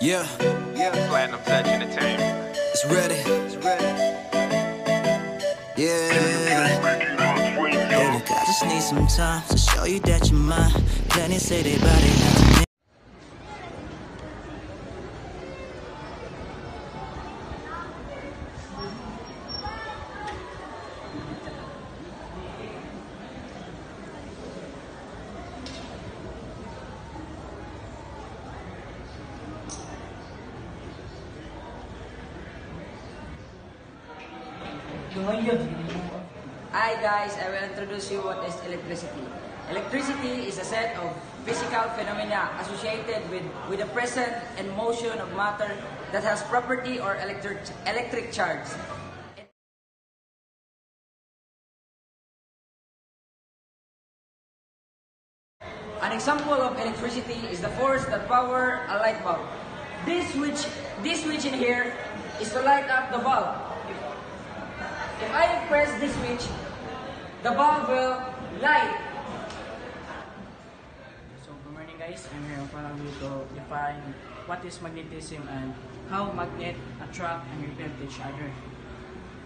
Yeah, Platinum Touch Entertainment. it's ready. Yeah. Baby, I just need some time to show you that you're mine. Plenty say they bout it, not to me. Hi guys, I will introduce you what is electricity. Electricity is a set of physical phenomena associated with the presence and motion of matter that has property or electric charge. An example of electricity is the force that power a light bulb. This switch in here is to light up the bulb. If I press this switch, the bulb will light. So good morning guys, I'm here in front of you to define what is magnetism and how magnet attract and repel each other.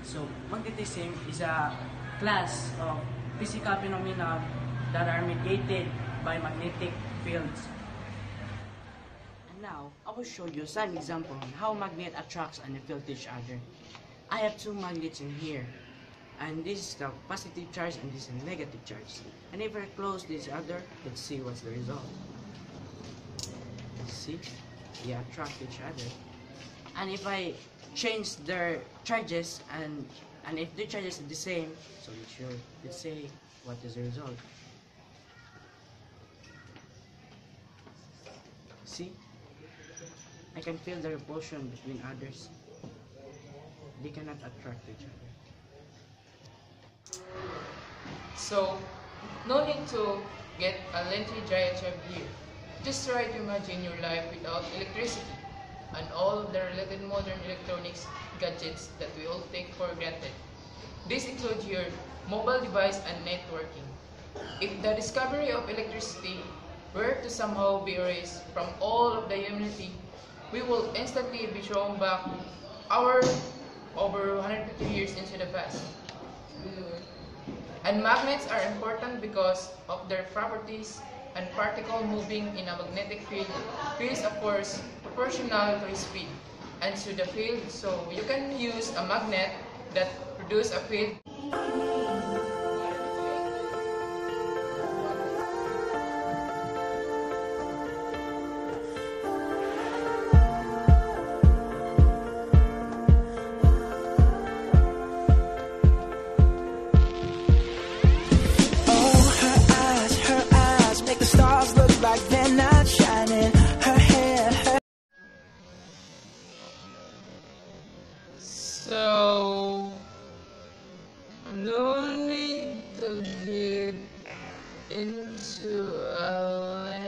So magnetism is a class of physical phenomena that are mediated by magnetic fields. And now I will show you some example on how magnet attracts and repel each other. I have two magnets in here, and this is the positive charge and this is the negative charge. And if I close this other, let's see what's the result. See, they attract each other. And if I change their charges and if the charges are the same, so let's say what is the result. See, I can feel the repulsion between others. They cannot attract each other. So, no need to get a lengthy diatribe here. Just try to imagine your life without electricity and all of the related modern electronics gadgets that we all take for granted. This includes your mobile device and networking. If the discovery of electricity were to somehow be erased from all of the humanity, we will instantly be thrown back over 150 years into the past. And magnets are important because of their properties, and particle moving in a magnetic field feels of course proportional to its speed and to the field, so you can use a magnet that produces a field. Like they're not shining. Her hair. So, no need to get into a